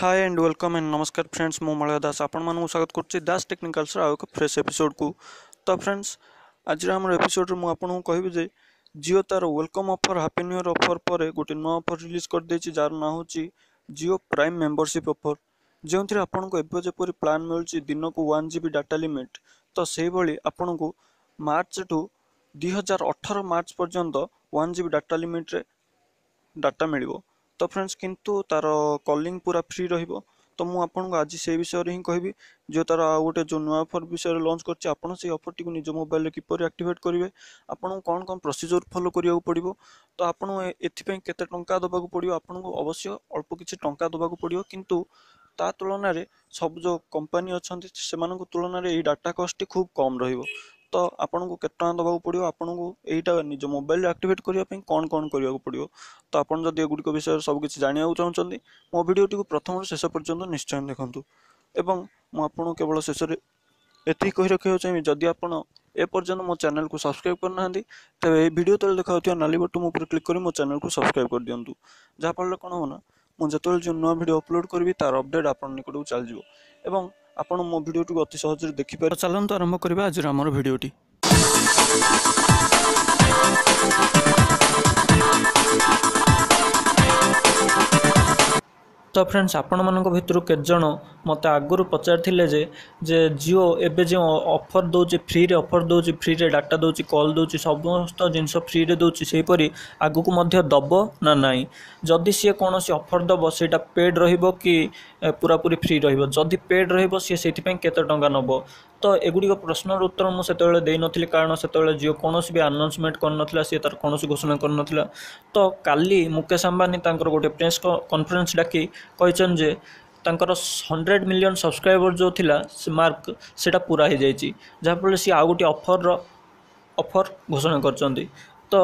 Hi and welcome and नमस्कार friends मो Malay दास आपण मानू स्वागत करछि दास टेक्निकल्स रा एक फ्रेश एपिसोड को। तो फ्रेंड्स आज हमर एपिसोड मु आपन कहबी जे जियो तार welcome offer happy new year offer पर गोटे नवा ऑफर रिलीज कर देछि जार ना होछि जियो प्राइम मेंबरशिप ऑफर जोंथि आपन को एबे जेपरि प्लान मिलछि दिन को 1 जीबी डाटा लिमिट। तो सेही भली आपन को मार्च टू 2018 मार्च पर्यंत 1 जीबी डाटा लिमिट रे डाटा मिलिबो। तो फ्रेंड्स किंतु तार कॉलिंग पूरा फ्री रहिबो। तो मु आपन को आज से विषय रे ही कहबी जो तार गोटे जो नुआ ऑफर विषय रे लॉन्च करछि आपन से ऑफर टी को निज मोबाइल रे किपर एक्टिवेट करिवे आपन कोन कोन प्रोसीजर फॉलो करिया पड़िबो। तो आपन एथि पे केते टंका दबाकू पड़िबो आपन को अवश्य अल्प किछि टंका दबाकू पड़िबो किंतु ता तुलना रे सब जो कंपनी अछंती सेमानक तुलना रे ए डाटा कॉस्ट खूब कम रहिबो। तो आपन को केते टंका दबाकू पड़िबो आपन को एटा निज मोबाइल रे एक्टिवेट करिया पे कोन कोन करिया पड़िबो। तो आपन जदि एगुडी को विषय सब किछि जानिया चाहछन्ती मो वीडियो टी को प्रथम शेष पर्यंत निश्चय देखंतु एवं मु आपन केवल शेष रे एथि कहि रखियो चाहिए जदि आपन ए पर्यंत मो चैनल को सब्सक्राइब करना तबे ए वीडियो तले देखाउथिया नाली बटन ऊपर क्लिक करी मो चैनल को सब्सक्राइब कर दियंतु जा फल कोन हो ना मु जतल जो नवा वीडियो अपलोड करबी तार अपडेट आपन निकट को चल जिवो एवं आपन मो वीडियो टी अति सहज रे देखि पार। चलंतु आरंभ करबा आज हमर वीडियो टी। तो फ्रेंड्स आपण मानक भितर केत जण मते आगुरु पचारथिले जे जियो एबे जे ऑफर दोची फ्री रे ऑफर दोची फ्री रे डाटा दोची कॉल दोची समस्त जिंस फ्री रे दोची सेही परी आगु को मध्य दबो ना नाही जदि सी कोनोसी ऑफर दबो सेटा पेड रहिबो कि पूरा पूरी फ्री रहिबो जदि पेड रहिबो सी सेति पे केते टंका नबो। तो एगुडी को प्रश्नर उत्तर मु सेतेबेले देई नथिली कारण सेतेबेले जियो कोनोसी भी अनाउंसमेंट कर नथिला सी तार कोनोसी घोषणा कर नथिला। तो काली मुकेश अंबानी तांकर गोटे प्रेस कॉन्फ्रेंस डाकी कहचन जे तांकर 100 मिलियन सब्सक्राइबर जो थिला से मार्क सेटा पूरा हो जाइछि जहा फल सी आ गोटे ऑफर घोषणा करचंदी। तो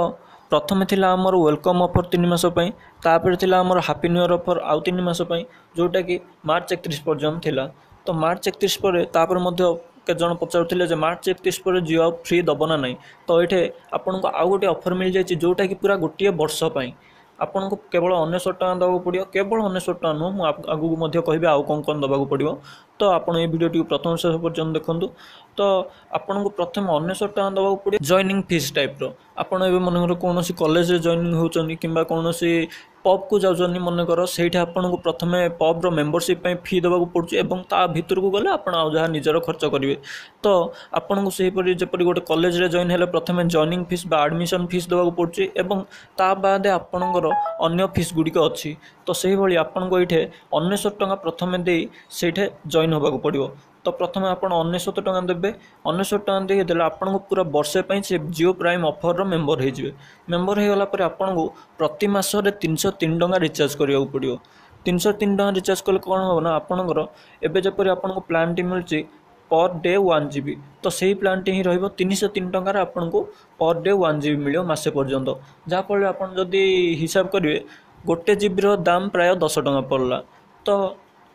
प्रथमे थिला हमर वेलकम ऑफर 3 मास पई तापर थिला हमर हैप्पी न्यू ईयर ऑफर आउ 3 मास पई जोटा कि मार्च 31 पर्यंत थिला। तो मार्च 31 पर तापर मध्य के जन पचारुथिले जे मार्च 31 पर जियो फ्री दबो ना नहीं। तो एठे आपन को आउ गोटे ऑफर मिल जाइछि जोटा कि पूरा गोटे वर्ष पई आपन को केवल 1900 टका दबाक पड़ियो केवल 1900 टका नु आगु को मध्य कहबे आउ कोन कोन दबाक पड़ियो। तो आपन ए वीडियो टी प्रथम शेष पर्यंत देखंतु। तो आपन को प्रथम 1900 टका दबाक पड़ियो जॉइनिंग फीस टाइप रो आपन एबे मन कोनोसी कॉलेज रे जॉइनिंग होचनी किबा कोनोसी पब को जाउचनी मन कर सेठी आपन को प्रथमे पब रो मेंबरशिप पे फी दबाक पड़छ एवं ता भीतर को गले आपन आ जहा निजर खर्च करिवे। तो आपन को सेही परि जेपरि गोटे कॉलेज रे जॉइन हेले प्रथमे जॉइनिंग फीस बा एडमिशन फीस दबाक पड़छ एवं ता बाद आपनकर अन्य फीस गुडिक अछि। तो सेही भली आपन को इठे 1900 टका प्रथमे देई सेठे जॉइन होबाक पड़िवो। तो प्रथमे आपन 1900 टका देबे 1900 टका दे देला आपन को पूरा वर्षे पई से जियो प्राइम ऑफर रो मेंबर हे जिवे मेंबर हे गला पर आपन को प्रति मास रे 303 टका रिचार्ज करिया पड़िवो 303 टका रिचार्ज कले कोन हो ना आपनकर एबे जेपरि आपन को plan T मिलची per day 1 GB. तो सेही प्लान टी ही रहइबो 303 टका रे आपन को पर डे 1 जीबी मिलियो मासे पर्यंत जा फल आपन जदी हिसाब करिवे गोटे जीबी रो दाम प्राय 10 टका पड़ला। तो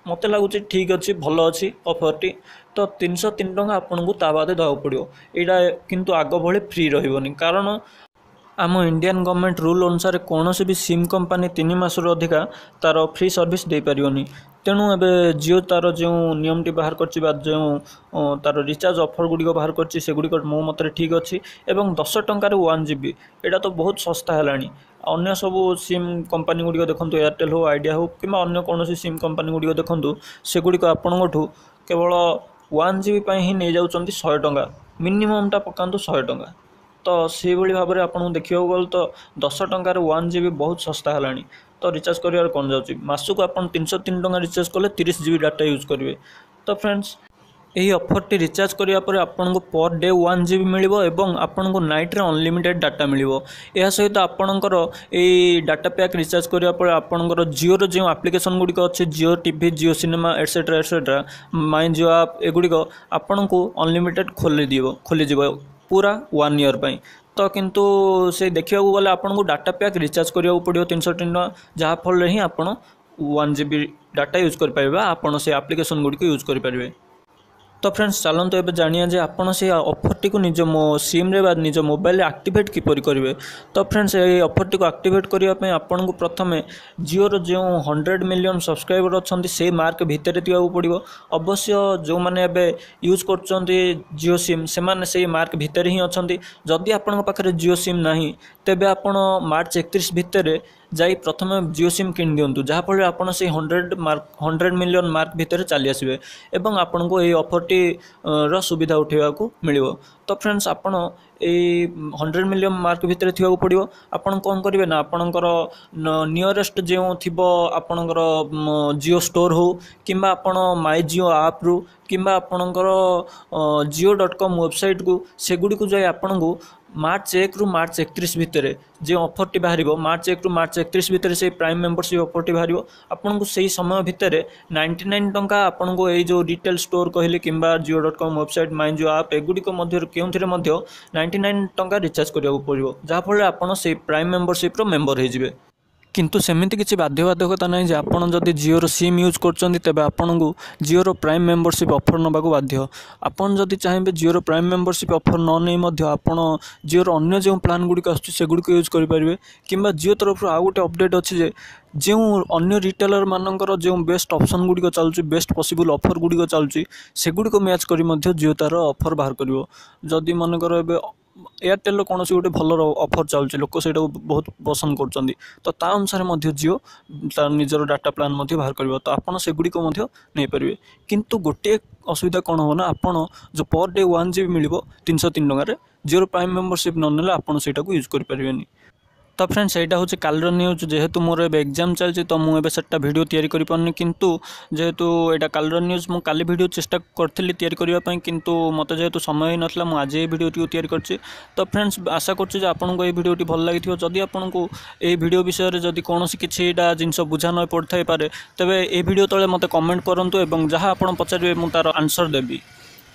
मते लागुची ठीक अच्छी भल अच्छी ऑफर टी। तो 303 टका आपन को ता बादे दवा पड़ियो एटा किंतु आग भले फ्री रहिबोनी कारण आम इंडियन गवर्नमेंट रूल अनुसार कौन भी सिम कंपनी 3 मास अधिका तार फ्री सर्विस दे पारियोनी। तेणु एबे जियो तार जो नियम टी बाहर करछि बा जो तार रिचार्ज ऑफर गुडी को बाहर करछि से गुडी को मो मत ठीक अच्छी एवं 10 टंकार 1 जीबी एटा तो बहुत सस्ता हेलानी। अन्य सब सिम कंपनी गुडी को देखंतु एयरटेल हो आइडिया हो कि अन्य कौन सिम कंपनी गुडी को देखंतु से गुडी को आपन ठू केवल 1 जीबी पई ही नै जाउचंती 100 टंका मिनिमम टा पकांतु 100 टंका। तो से भली भाव में आपन देखियो गल तो 10 टंकार 1 जीबी बहुत सस्ता हेलानी। तो रिचार्ज करियार कोन जाउची मासु को आपन 303 टंका रिचार्ज कले 30 जीबी डाटा यूज करिवे। तो फ्रेंड्स यही ऑफर टी रिचार्ज करिया पर आपन को पर डे 1 जीबी मिलिबो एवं आपन को नाइट रे अनलिमिटेड डाटा मिलिबो। एहा सहित आपनकर ए डाटा पैक रिचार्ज करिया पर आपनकर जियो रो जे एप्लीकेशन गुडी को अछि Jio TV Jio Cinema etcetera my Jio app एगुडी को आपन को अनलिमिटेड खोली जिवो पूरा 1 ईयर पई। तो किंतु से देखिया गले आपन को डाटा पैक रिचार्ज करिया पड़ियो 303 टका जहा फल रे ही आपन 1 जीबी डाटा यूज कर पाइबा आपन से एप्लीकेशन गुडी को यूज कर पारिबे। तो फ्रेंड्स चलते एवं जानिए जे आपड़ से ऑफर टी निज सिम रे निज मोबाइल एक्टिवेट किपर करेंगे। तो फ्रेंड्स ये ऑफर टी एक्टिवेट करने आपन को प्रथम जिओर जो 100 मिलियन सब्सक्राइबर अच्छा से मार्क भितर पड़ो। अवश्य जो मैंने यूज कर जिओ सिम से मार्क भितर ही अच्छा। जदि आपण पाखे जिओ सिम ना तेबे आपण मार्च 31 भितर जाई प्रथम जिओ सिम किन दिंतु जहाँफल आप 100 मिलियन मार्क भितर चली आसबे एवं आपन को ये ऑफर टी सुविधा उठेवा को मिलिवो। तो फ्रेंड्स आपण ये 100 मिलियन मार्क भितर थी पड़ो। आपन कौन करेंगे ना आपणकर नियरेस्ट जो थी आपणकर जिओ स्टोर हो कि माई जिओ आप रु कि आपणकर जिओ.com वेबसाइट को सेगुड़ी को जाए आपन को मार्च 1 रु मार्च 31 भितर जो ऑफर टी बाहर मार्च 1 रु मार्च 31 भितर से प्राइम मेंबरशिप ऑफर टी बाहर आपन को सही समय भितर 99 टंका आपन को ये जो रिटेल स्टोर कहले कि जिओ.com वेबसाइट माई जिओ आप एगुड़ी के 99 टंका रिचार्ज करा पड़ो जहाँफल आपन से प्राइम मेंबरशिप रो मेंबर हो। किंतु सेमिति किसी बाध्यबाधकता ना जे आपड़ जदि जिओर सिम यूज कर आपन को जिओर प्राइम मेंबरशिप ऑफर नाक बाध्य। आपन जदि चाहिए जिओर प्राइम मेंबरशिप ऑफर न नहीं आपन जिओर अन्य जो प्लान गुड़िक आसगुड़िक यूज करेंगे कि जिओ तरफ आउ गोटे अपडेट अच्छे जो अन्य रिटेलर मानकर जो बेस्ट ऑप्शन गुड़िक चलुची बेस्ट पॉसिबल ऑफर गुड़िक चलुची सेगुड़िक मैच कर जिओ तार ऑफर बाहर कर। जदि मनकर ए एयरटेल कौन गोटे भल ऑफर चलुची लोक से बहुत पसंद कर तो ता अनुसार जिओ तार निजर डाटा प्लान बाहर कर तो आपड़ से गुड़िक नहीं पारे। किंतु गोटे असुविधा कौन हो ना आपड़ जो पर डे 1 GB मिल 303 टकर जिओर प्राइम मेंबरशिप न आपड़ से यूज करें। तो फ्रेंड्स यहाँ हूँ कालर न्यूज जेहेतु मोर ए एग्जाम चलती तो मुझे भिडियो तैयारी कर पार्नी किंतु जेहेतु यहाँ कालर न्यूज मु काली भिडियो चेष्टा करी तैयारी करने किंतु मत जेहेतु समय नाला मुझे आज ये भिडियो तैयारी कर। तो फ्रेंड्स आशा करुँच आपको ये भिडियो भल लगी जदि आपको ये भिडियो विषय में जदि कौन किसी जिनस बुझा न पड़ थाई पारे तेबे ये भिडियो तले मत कमेंट करूँ और जहाँ आप पचारे मुझे तार आंसर देवी।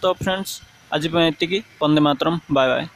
तो फ्रेंड्स आज ये वंदे मातरम बाय बाय।